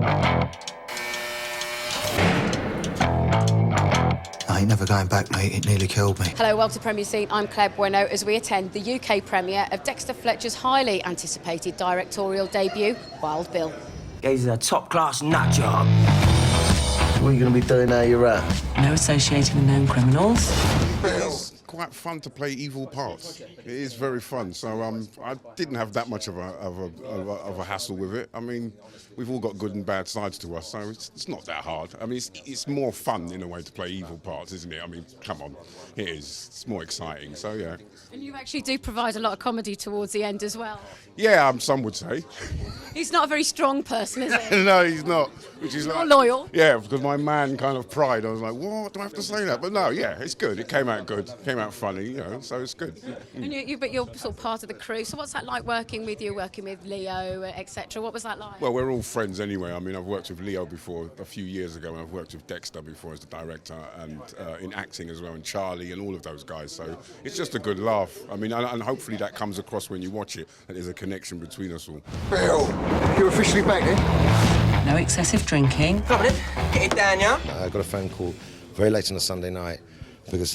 I ain't never going back, mate. It nearly killed me. Hello, welcome to Premier Scene. I'm Claire Bueno as we attend the UK premiere of Dexter Fletcher's highly anticipated directorial debut, Wild Bill. Gaze is a top-class nut job. What are you going to be doing now you're out? No associating with known criminals. It's quite fun to play evil parts. It is very fun. So I didn't have that much of a hassle with it. I mean, we've all got good and bad sides to us, so it's not that hard. I mean, it's more fun in a way to play evil parts, isn't it? I mean, come on, it is. It's more exciting. So yeah. And you actually do provide a lot of comedy towards the end as well. Yeah, some would say. He's not a very strong person, is he? No, he's not. Which is Not loyal. Yeah, because my man kind of pride. I was like, what? Do I have to say that? But no, yeah, it's good. It came out good. Came out funny, you know. So it's good. And but you're sort of part of the crew. So what's that like working with you, working with Leo, etc.? What was that like? Well, we're all friends anyway. I mean, I've worked with Leo before a few years ago, and I've worked with Dexter before as the director, and in acting as well, and Charlie, and all of those guys. So it's just a good laugh. I mean, and hopefully that comes across when you watch it, that there's a connection between us all. Bill, you're officially back then? No excessive drinking. Come on in, get it down, yeah? I got a phone call very late on a Sunday night because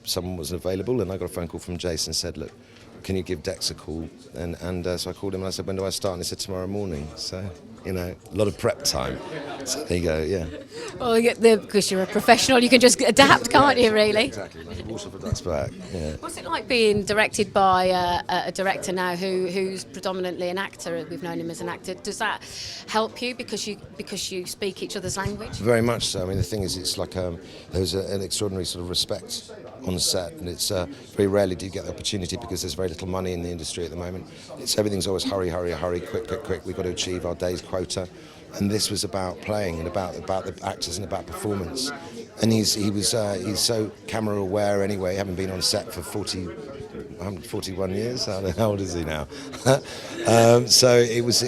someone wasn't available, and I got a phone call from Jason and said, look, can you give Dex a call? And so I called him and I said, when do I start? And he said, tomorrow morning. So, you know, a lot of prep time. So there you go, yeah. Well, because you're a professional, you can just adapt, can't you, really? Exactly, like a horse off a duck's back, yeah. What's it like being directed by a director now who's predominantly an actor? We've known him as an actor. Does that help you because you speak each other's language? Very much so. I mean, the thing is, it's like there's an extraordinary sort of respect on the set, and it's very rarely do you get the opportunity because there's very little money in the industry at the moment. Everything's always hurry, quick. We've got to achieve our day's quota, and this was about playing and about the actors and about performance. And he's so camera aware anyway, having been on set for 41 years. I don't know, how old is he now? So it was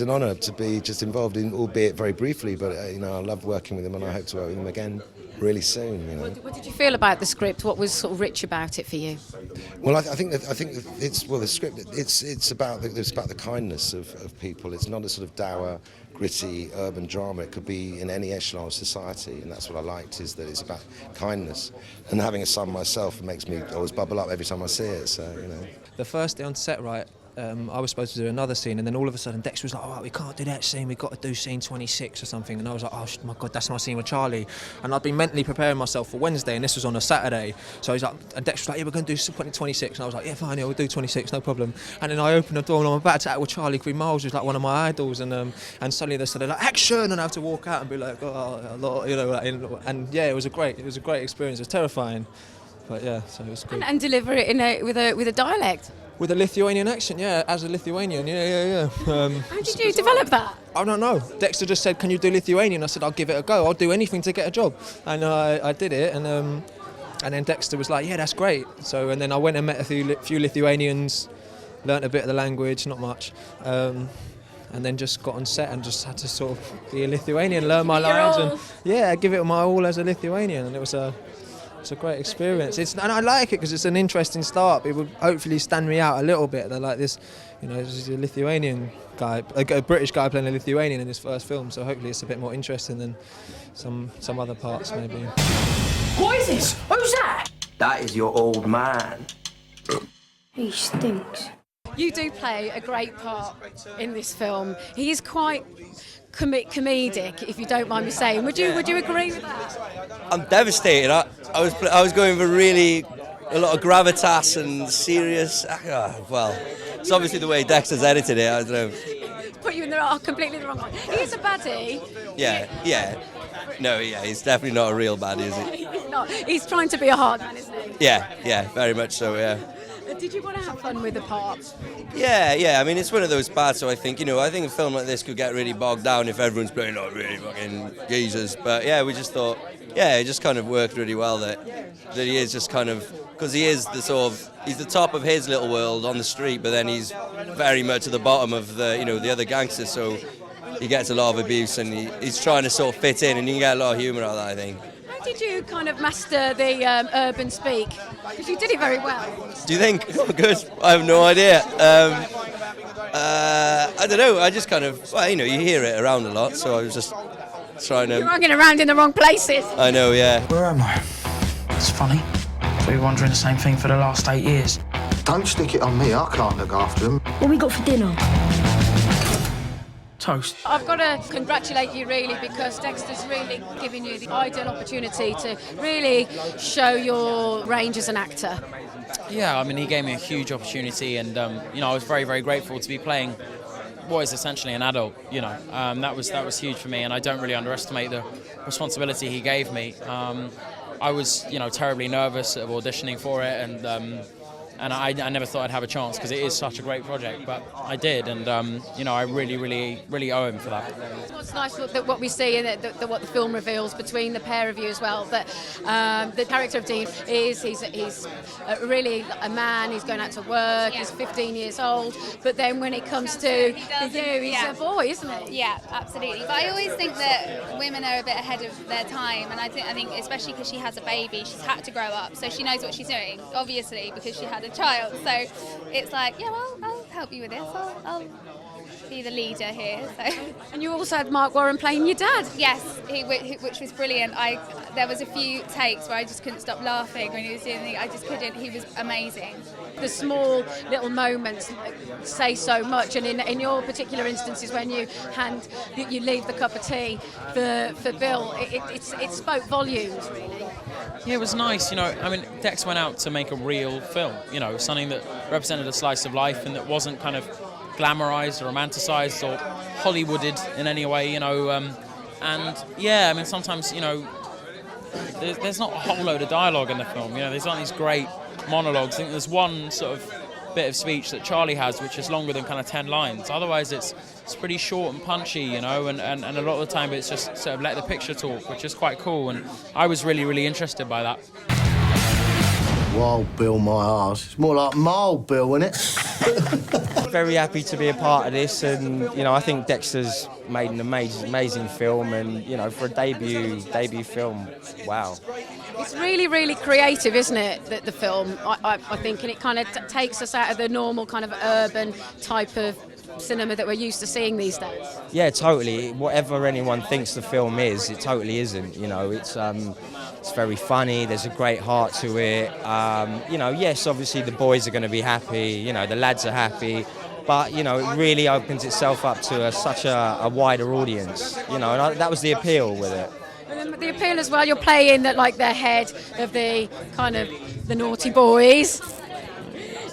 an honour to be just involved in, albeit very briefly. But you know, I love working with him, and I hope to work with him again really soon. You know. What did you feel about the script? What was sort of rich about it for you? Well, I think it's the script. It's about the kindness of people. It's not a sort of dour, gritty urban drama. It could be in any echelon of society, and that's what I liked, is that it's about kindness. And having a son myself makes me always bubble up every time I see it. So you know. The first day on set, right, I was supposed to do another scene, and then all of a sudden Dexter was like, oh, we can't do that scene, we've got to do scene 26 or something. And I was like, oh my God, that's my scene with Charlie. And I'd been mentally preparing myself for Wednesday, and this was on a Saturday. So he's like, and Dexter was like, yeah, we're going to do 26. And I was like, yeah, fine, yeah, we'll do 26, no problem. And then I opened the door, and I'm about to act with Charlie, because Miles was like one of my idols, and suddenly they started like, action, and I have to walk out and be like, oh, a lot, you know, and yeah, it was a great experience. It was terrifying, but yeah, so it was good. And deliver it with a dialect. With a Lithuanian accent, yeah, as a Lithuanian, yeah. How did you develop that? I don't know. Dexter just said, can you do Lithuanian? I said, I'll give it a go. I'll do anything to get a job. And I did it, and then Dexter was like, yeah, that's great. So, and then I went and met a few Lithuanians, learnt a bit of the language, not much, and then just got on set and just had to sort of be a Lithuanian, learn my lines, and yeah, give it my all as a Lithuanian, and it's a great experience. And I like it because it's an interesting start. It would hopefully stand me out a little bit. They're like this, you know, this is a Lithuanian guy, a British guy playing a Lithuanian in his first film. So hopefully it's a bit more interesting than some other parts maybe. What is this? Who's that? That is your old man. He stinks. You do play a great part in this film. He is quite comedic, if you don't mind me saying. Would you agree with that? I'm devastated. I was going for a lot of gravitas and serious. Well, it's obviously the way Dexter's edited it. I don't know. Put you in completely the wrong way. He is a baddie. Yeah. No, yeah, he's definitely not a real baddie, is he? He's not. He's trying to be a hard man, isn't he? Yeah, very much so. Yeah. Did you want to have fun with the part? Yeah. I mean, it's one of those parts. So I think a film like this could get really bogged down if everyone's playing like really fucking geezers. But yeah, we just thought, it just kind of worked really well that he is just kind of, because he is he's the top of his little world on the street, but then he's very much at the bottom of the other gangsters. So he gets a lot of abuse, and he's trying to sort of fit in, and you can get a lot of humour out of that, I think. How did you kind of master the urban speak? Because you did it very well. Do you think? Oh, good. I have no idea. I don't know. I just kind of, well, you know, you hear it around a lot, so I was just trying to. You're hanging around in the wrong places. I know, yeah. Where am I? It's funny. We were wondering the same thing for the last 8 years. Don't stick it on me, I can't look after them. What we got for dinner? Toast. I've got to congratulate you really, because Dexter's really given you the ideal opportunity to really show your range as an actor. Yeah, I mean, he gave me a huge opportunity, and you know, I was very, very grateful to be playing what is essentially an adult. You know, that was huge for me, and I don't really underestimate the responsibility he gave me. I was, you know, terribly nervous of auditioning for it, and I never thought I'd have a chance because it is such a great project, but I did, and you know, I really, really, really owe him for that. What's nice that what we see and what the film reveals between the pair of you as well, that the character of Dean he's really a man. He's going out to work. He's 15 years old, but then when it comes to you, he's a boy, isn't he? Yeah, absolutely. But I always think that women are a bit ahead of their time, and I think especially because she has a baby, she's had to grow up, so she knows what she's doing, obviously, because she had a child. So it's like, yeah, well, I'll help you with this. I'll be the leader here. So. And you also had Mark Warren playing your dad. Yes, which was brilliant. There was a few takes where I just couldn't stop laughing when he was doing it. I just couldn't. He was amazing. The small little moments say so much, and in your particular instances, when you leave the cup of tea for Bill, it spoke volumes, really. Yeah, it was nice. You know, I mean, Dex went out to make a real film. You know, something that represented a slice of life and that wasn't kind of glamorized or romanticized or Hollywooded in any way. You know, and yeah, I mean, sometimes, you know, there's not a whole load of dialogue in the film. You know, there's not these great monologues. I think there's one sort of bit of speech that Charlie has, which is longer than kind of 10 lines. Otherwise, it's pretty short and punchy, you know, and a lot of the time it's just sort of let the picture talk, which is quite cool. And I was really, really interested by that. Wild Bill, my arse. It's more like Mild Bill, isn't it? Very happy to be a part of this, and you know, I think Dexter's made an amazing film, and you know, for a debut film, wow. It's really, really creative, isn't it, the film, I think, and it kind of takes us out of the normal kind of urban type of cinema that we're used to seeing these days. Yeah, totally. Whatever anyone thinks the film is, it totally isn't. You know, it's very funny. There's a great heart to it. You know, yes, obviously the boys are going to be happy. You know, the lads are happy. But, you know, it really opens itself up to such a wider audience. You know, and that was the appeal with it. And then the appeal as well, you're playing the head of the kind of the naughty boys.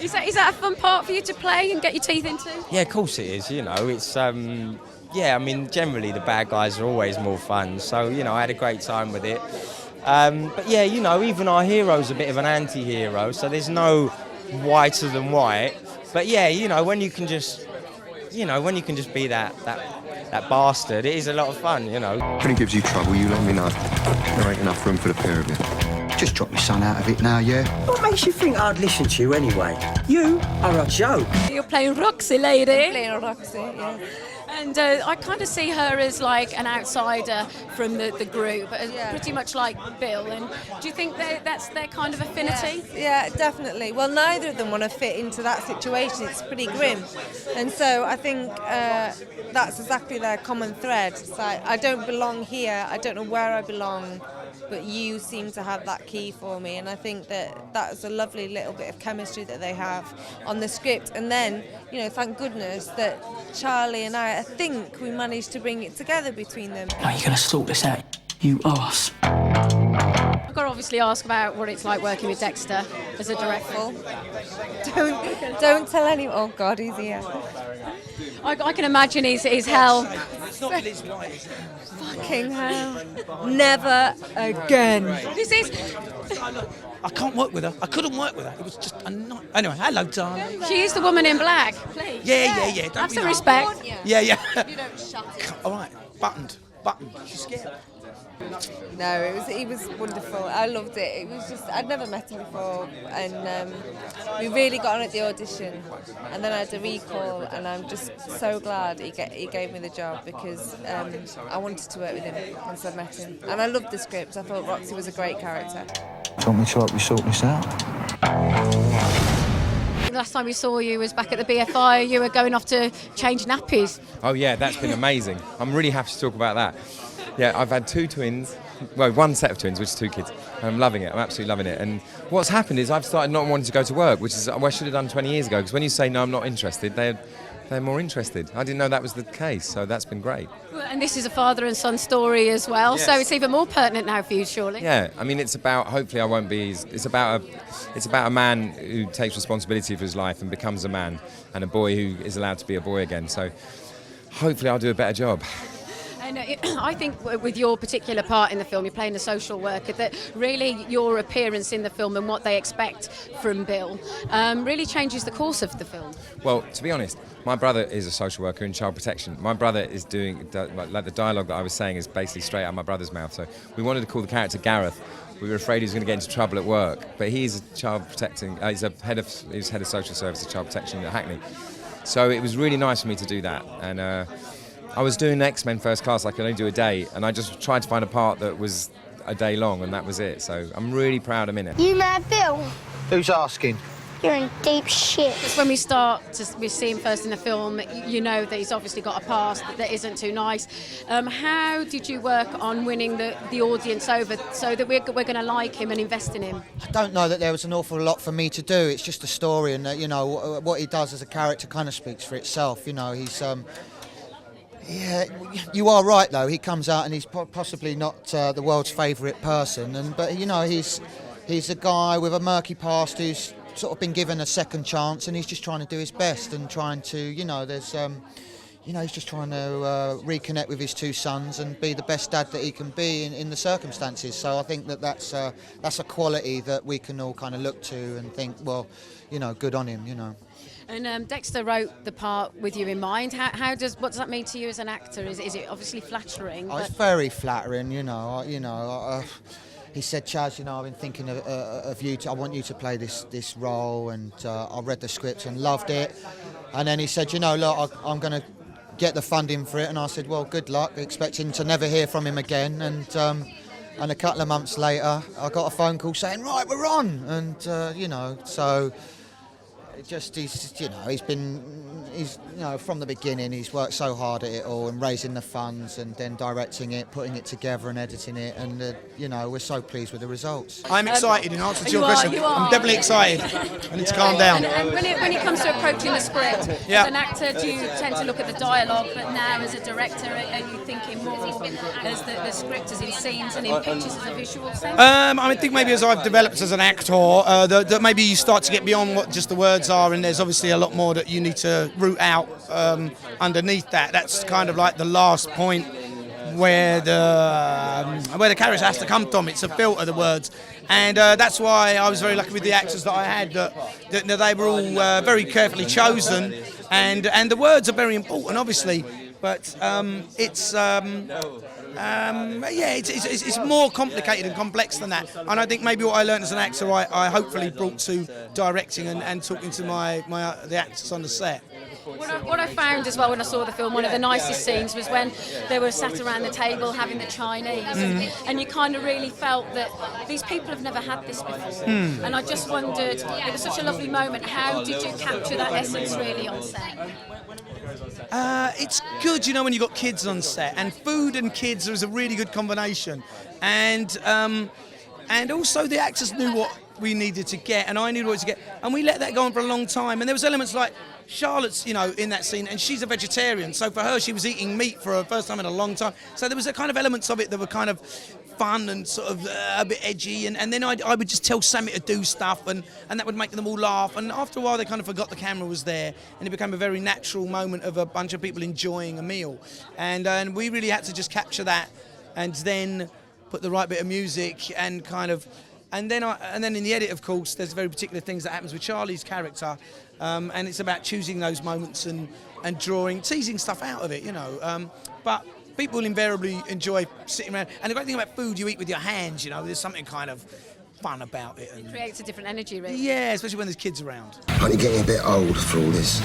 Is that a fun part for you to play and get your teeth into? Yeah, of course it is. You know, it's yeah. I mean, generally the bad guys are always more fun. So you know, I had a great time with it. But yeah, you know, even our hero's a bit of an anti-hero. So there's no whiter than white. But yeah, you know, when you can just be that bastard, it is a lot of fun. You know. If it gives you trouble, you let me know. There ain't enough room for the pair of you. Just drop your son out of it now, yeah? What makes you think I'd listen to you anyway? You are a joke. You're playing Roxy, lady. I'm playing Roxy, yeah. And I kind of see her as like an outsider from the group, pretty much like Bill. And do you think that's their kind of affinity? Yeah, definitely. Well, neither of them want to fit into that situation. It's pretty grim. And so I think that's exactly their common thread. It's like, I don't belong here. I don't know where I belong. But you seem to have that key for me, and I think that's a lovely little bit of chemistry that they have on the script. And then, you know, thank goodness that Charlie and I think we managed to bring it together between them. Are you going to sort this out, you arse? I've got to obviously ask about what it's like working with Dexter as a director. Don't tell anyone. Oh God, he's here. I can imagine he's hell. It's not Liz White, is it? Fucking hell. Never again. This is... I can't work with her. I couldn't work with her. It was just a night. Anyway, hello, darling. She is the woman in black. Please. Yeah. Don't have be some like- respect. Yeah. You don't shut it. All right, buttoned. She's scared. No, he was wonderful. I loved it. It was just, I'd never met him before, and we really got on at the audition, and then I had a recall, and I'm just so glad he gave me the job, because I wanted to work with him once I met him, and I loved the script. I thought Roxy was a great character. Do you want me to help you sort this out? the last time we saw you was back at the BFI. You were going off to change nappies. Oh yeah, that's been amazing. I'm really happy to talk about that. Yeah, I've had 2 twins. Well, 1 set of twins, which is 2 kids. And I'm loving it. I'm absolutely loving it. And what's happened is I've started not wanting to go to work, which is what I should have done 20 years ago. Because when you say no, I'm not interested, they're more interested. I didn't know that was the case, so that's been great. And this is a father and son story as well, Yes. so it's even more pertinent now for you, surely. Yeah, I mean, it's about, hopefully I won't be, it's about a man who takes responsibility for his life and becomes a man, and a boy who is allowed to be a boy again. So hopefully I'll do a better job. And I think with your particular part in the film, you're playing a social worker, that really your appearance in the film and what they expect from Bill really changes the course of the film. Well, to be honest, my brother is a social worker in child protection. My brother is doing, like the dialogue that I was saying is basically straight out of my brother's mouth. So we wanted to call the character Gareth. We were afraid he was going to get into trouble at work, but he's a child protecting, he's head of social services, child protection at Hackney. So it was really nice for me to do that. And I was doing X-Men First Class, I could only do a day, and I just tried to find a part that was a day long, and that was it. So I'm really proud I'm in it. You mad, Bill? Who's asking? You're in deep shit. Just when we see him first in the film, you know that he's obviously got a past that isn't too nice. How did you work on winning the audience over so that we're going to like him and invest in him? I don't know that there was an awful lot for me to do. It's just a story, and you know what he does as a character kind of speaks for itself. You know, he's. Yeah, you are right though. He comes out and he's possibly not the world's favourite person, but you know he's a guy with a murky past who's sort of been given a second chance, and he's just trying to do his best and trying to, you know, he's just trying to reconnect with his 2 sons and be the best dad that he can be in the circumstances. So I think that's a quality that we can all kind of look to and think, well, you know, good on him, you know. And Dexter wrote the part with you in mind. What does that mean to you as an actor? Is it obviously flattering? Oh, it's very flattering, you know. He said, Chaz, you know, I've been thinking of you. I want you to play this role, and I read the script and loved it. And then he said, you know, look, I'm going to get the funding for it. And I said, well, good luck, expecting to never hear from him again. And a couple of months later, I got a phone call saying, right, we're on. And, you know, so... He's from the beginning, he's worked so hard at it all and raising the funds and then directing it, putting it together and editing it, and you know, we're so pleased with the results. I'm excited in answer to your question. I'm definitely excited. I need to calm down. And when it comes to approaching the script, as an actor, do you tend to look at the dialogue, but now as a director, are you thinking more as the script as in scenes and in pictures as a visual sense? I think maybe as I've developed as an actor, that maybe you start to get beyond what just the words are, and there's obviously a lot more that you need to root out underneath that. That's kind of like the last point where the character has to come from. It's a filter, the words, and that's why I was very lucky with the actors that I had. That they were all very carefully chosen, and the words are very important, obviously. But it's more complicated and complex than that. And I think maybe what I learned as an actor, I hopefully brought to directing and talking to the actors on the set. What I found as well when I saw the film, one of the nicest scenes was when they were sat around the table having the Chinese, and you kind of really felt that these people have never had this before. And I just wondered, it was such a lovely moment, how did you capture that essence really on set? It's good, you know, when you've got kids on set, and food and kids is a really good combination. And also the actors knew what we needed to get, and I knew what to get, and we let that go on for a long time. And there was elements like Charlotte's, you know, in that scene, and she's a vegetarian, so for her she was eating meat for her first time in a long time. So there was a kind of elements of it that were kind of fun and sort of a bit edgy, and then I would just tell Sammy to do stuff, and that would make them all laugh, and after a while they kind of forgot the camera was there, and it became a very natural moment of a bunch of people enjoying a meal, and we really had to just capture that, and then put the right bit of music and kind of, and then in the edit, of course, there's very particular things that happens with Charlie's character, and it's about choosing those moments and teasing stuff out of it, you know, but people invariably enjoy sitting around. And the great thing about food, you eat with your hands, you know, there's something kind of fun about it. It creates a different energy, really. Yeah, especially when there's kids around. Aren't you getting a bit old for all this?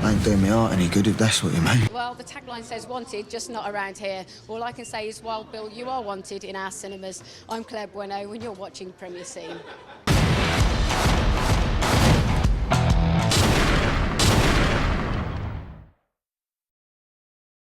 Ain't doing me art any good, if that's what you mean. Well, the tagline says wanted, just not around here. All I can say is, Wild Bill, you are wanted in our cinemas. I'm Claire Bueno, and you're watching Premier Scene.